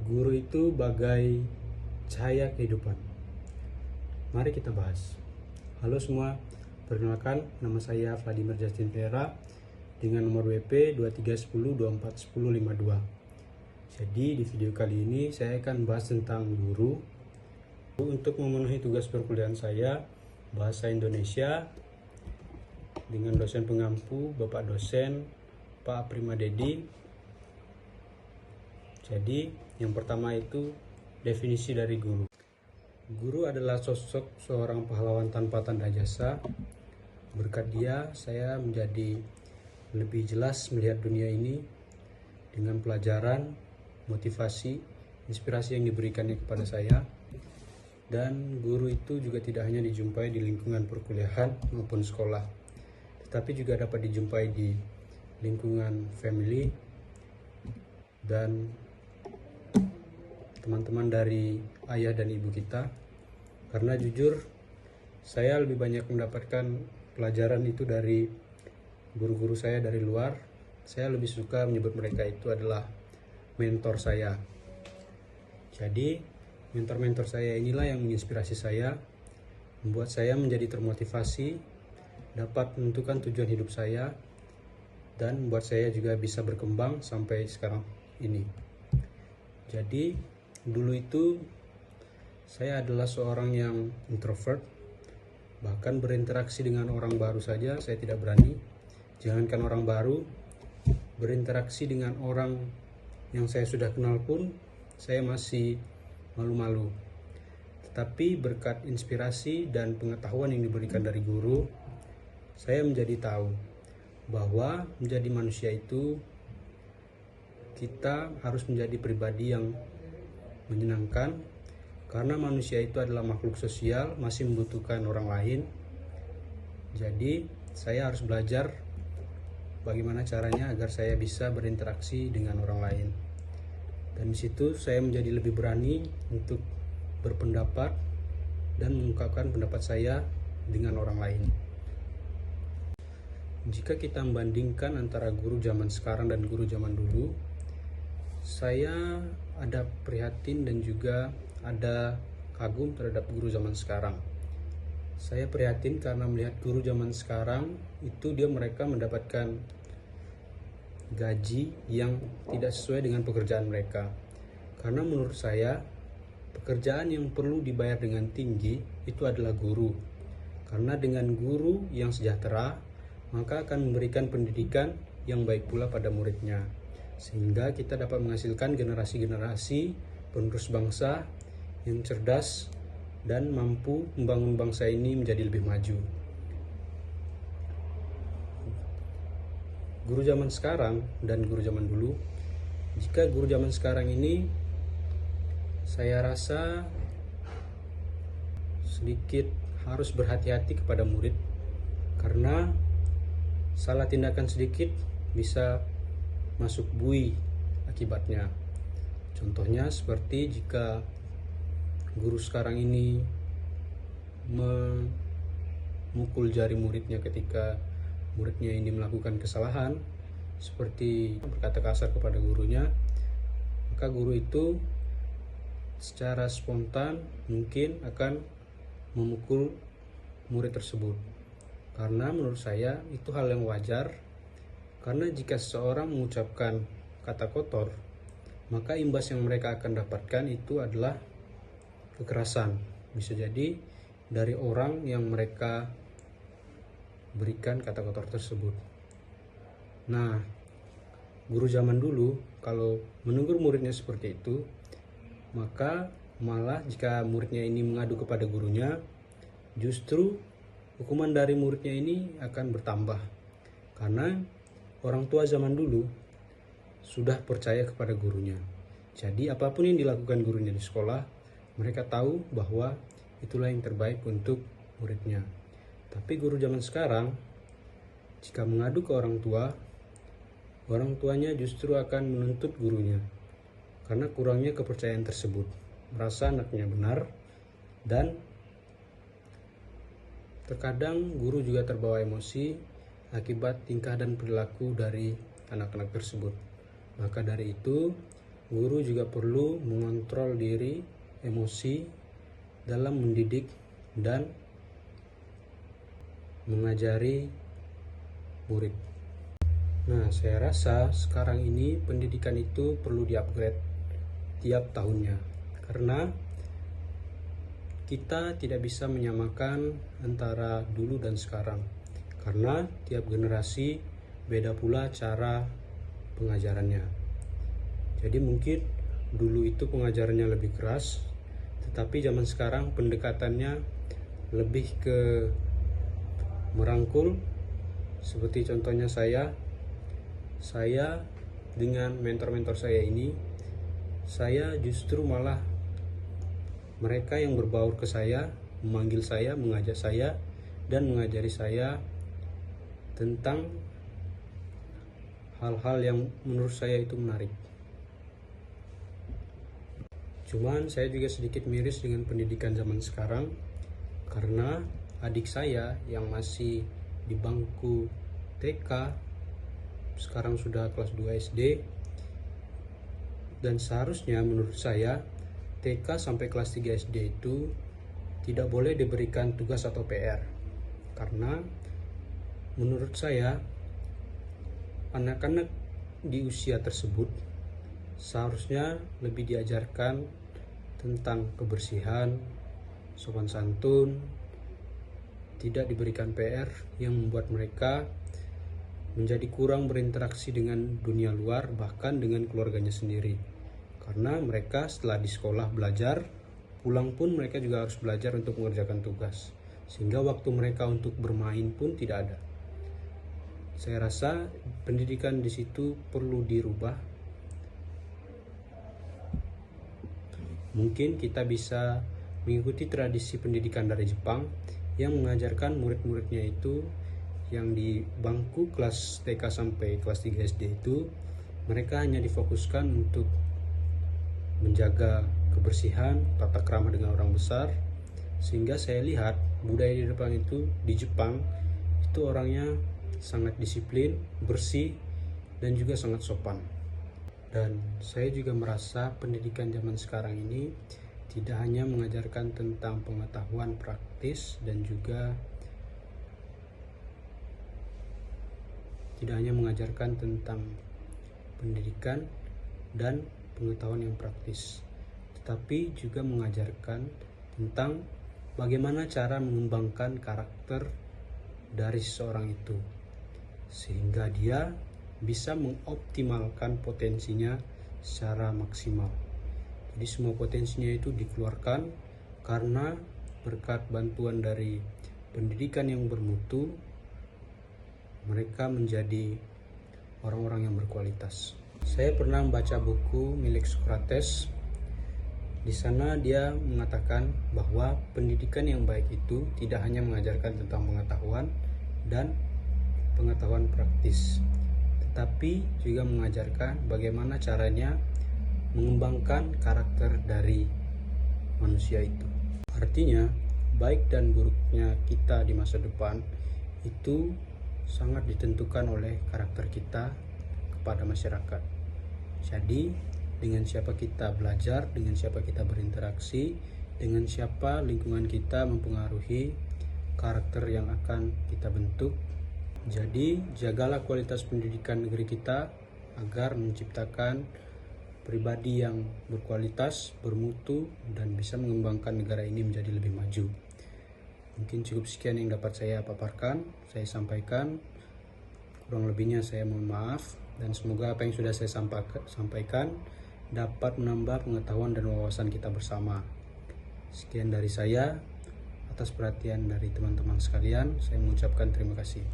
Guru itu bagai cahaya kehidupan. Mari kita bahas. Halo semua, perkenalkan nama saya Vladimir Justin Pereira dengan nomor WP 2310241052. Jadi di video kali ini saya akan bahas tentang guru. Untuk memenuhi tugas perkuliahan saya, Bahasa Indonesia, dengan dosen pengampu Bapak dosen Pak Primadedi. Jadi yang pertama itu definisi dari guru. Guru adalah sosok seorang pahlawan tanpa tanda jasa. Berkat dia saya menjadi lebih jelas melihat dunia ini dengan pelajaran, motivasi, inspirasi yang diberikannya kepada saya. Dan guru itu juga tidak hanya dijumpai di lingkungan perkuliahan maupun sekolah, tetapi juga dapat dijumpai di lingkungan family dan teman-teman dari ayah dan ibu kita. Karena jujur saya lebih banyak mendapatkan pelajaran itu dari guru-guru saya dari luar. Saya lebih suka menyebut mereka itu adalah mentor saya. Jadi mentor-mentor saya inilah yang menginspirasi saya, membuat saya menjadi termotivasi, dapat menentukan tujuan hidup saya, dan membuat saya juga bisa berkembang sampai sekarang ini. Jadi dulu itu saya adalah seorang yang introvert, bahkan berinteraksi dengan orang baru saja saya tidak berani. Jangankan orang baru, berinteraksi dengan orang yang saya sudah kenal pun saya masih malu-malu. Tetapi berkat inspirasi dan pengetahuan yang diberikan dari guru, saya menjadi tahu bahwa menjadi manusia itu kita harus menjadi pribadi yang menyenangkan, karena manusia itu adalah makhluk sosial, masih membutuhkan orang lain. Jadi saya harus belajar bagaimana caranya agar saya bisa berinteraksi dengan orang lain. Dan disitu saya menjadi lebih berani untuk berpendapat dan mengungkapkan pendapat saya dengan orang lain. Jika kita membandingkan antara guru zaman sekarang dan guru zaman dulu, saya ada prihatin dan juga ada kagum terhadap guru zaman sekarang. Saya prihatin karena melihat guru zaman sekarang itu mereka mendapatkan gaji yang tidak sesuai dengan pekerjaan mereka. Karena menurut saya pekerjaan yang perlu dibayar dengan tinggi itu adalah guru. Karena dengan guru yang sejahtera, maka akan memberikan pendidikan yang baik pula pada muridnya, sehingga kita dapat menghasilkan generasi-generasi penerus bangsa yang cerdas dan mampu membangun bangsa ini menjadi lebih maju. Guru zaman sekarang dan guru zaman dulu, jika guru zaman sekarang ini saya rasa sedikit harus berhati-hati kepada murid, karena salah tindakan sedikit bisa masuk bui akibatnya. Contohnya seperti jika guru sekarang ini memukul jari muridnya ketika muridnya ini melakukan kesalahan, seperti berkata kasar kepada gurunya, maka guru itu secara spontan mungkin akan memukul murid tersebut. Karena menurut saya itu hal yang wajar, karena jika seseorang mengucapkan kata kotor, maka imbas yang mereka akan dapatkan itu adalah kekerasan. Bisa jadi dari orang yang mereka berikan kata kotor tersebut. Nah, guru zaman dulu kalau menegur muridnya seperti itu, maka malah jika muridnya ini mengadu kepada gurunya, justru hukuman dari muridnya ini akan bertambah. Karena orang tua zaman dulu sudah percaya kepada gurunya. Jadi apapun yang dilakukan gurunya di sekolah, mereka tahu bahwa itulah yang terbaik untuk muridnya. Tapi guru zaman sekarang, jika mengadu ke orang tuanya justru akan menuntut gurunya, karena kurangnya kepercayaan tersebut, merasa anaknya benar. Dan terkadang guru juga terbawa emosi akibat tingkah dan perilaku dari anak-anak tersebut. Maka dari itu guru juga perlu mengontrol diri, emosi dalam mendidik dan mengajari murid. Nah, saya rasa sekarang ini pendidikan itu perlu di-upgrade tiap tahunnya, karena kita tidak bisa menyamakan antara dulu dan sekarang, karena tiap generasi beda pula cara pengajarannya. Jadi mungkin dulu itu pengajarannya lebih keras, tetapi zaman sekarang pendekatannya lebih ke merangkul. Seperti contohnya saya dengan mentor-mentor saya ini, saya justru malah mereka yang berbaur ke saya, memanggil saya, mengajak saya, dan mengajari saya tentang hal-hal yang menurut saya itu menarik. Cuman saya juga sedikit miris dengan pendidikan zaman sekarang, karena adik saya yang masih di bangku TK sekarang sudah kelas 2 SD, dan seharusnya menurut saya TK sampai kelas 3 SD itu tidak boleh diberikan tugas atau PR, karena menurut saya anak-anak di usia tersebut seharusnya lebih diajarkan tentang kebersihan, sopan santun, tidak diberikan PR yang membuat mereka menjadi kurang berinteraksi dengan dunia luar, bahkan dengan keluarganya sendiri. Karena mereka setelah di sekolah belajar, pulang pun mereka juga harus belajar untuk mengerjakan tugas, sehingga waktu mereka untuk bermain pun tidak ada. Saya rasa pendidikan di situ perlu dirubah. Mungkin kita bisa mengikuti tradisi pendidikan dari Jepang yang mengajarkan murid-muridnya itu yang di bangku kelas TK sampai kelas 3 SD itu mereka hanya difokuskan untuk menjaga kebersihan, tata krama dengan orang besar, sehingga saya lihat budaya di depan itu di Jepang itu orangnya sangat disiplin, bersih, dan juga sangat sopan. Dan saya juga merasa pendidikan zaman sekarang ini tidak hanya mengajarkan tentang pengetahuan praktis dan juga tidak hanya mengajarkan tentang pendidikan dan pengetahuan yang praktis, tetapi juga mengajarkan tentang bagaimana cara mengembangkan karakter dari seseorang itu, sehingga dia bisa mengoptimalkan potensinya secara maksimal. Jadi semua potensinya itu dikeluarkan karena berkat bantuan dari pendidikan yang bermutu, mereka menjadi orang-orang yang berkualitas. Saya pernah membaca buku milik Socrates. Di sana dia mengatakan bahwa pendidikan yang baik itu tidak hanya mengajarkan tentang pengetahuan dan pengetahuan praktis, tetapi juga mengajarkan bagaimana caranya mengembangkan karakter dari manusia itu. Artinya, baik dan buruknya kita di masa depan itu sangat ditentukan oleh karakter kita kepada masyarakat. Jadi, dengan siapa kita belajar, dengan siapa kita berinteraksi, dengan siapa lingkungan kita mempengaruhi karakter yang akan kita bentuk. Jadi, jagalah kualitas pendidikan negeri kita agar menciptakan pribadi yang berkualitas, bermutu, dan bisa mengembangkan negara ini menjadi lebih maju. Mungkin cukup sekian yang dapat saya paparkan, saya sampaikan. Kurang lebihnya saya mohon maaf, dan semoga apa yang sudah saya sampaikan dapat menambah pengetahuan dan wawasan kita bersama. Sekian dari saya. Atas perhatian dari teman-teman sekalian, saya mengucapkan terima kasih.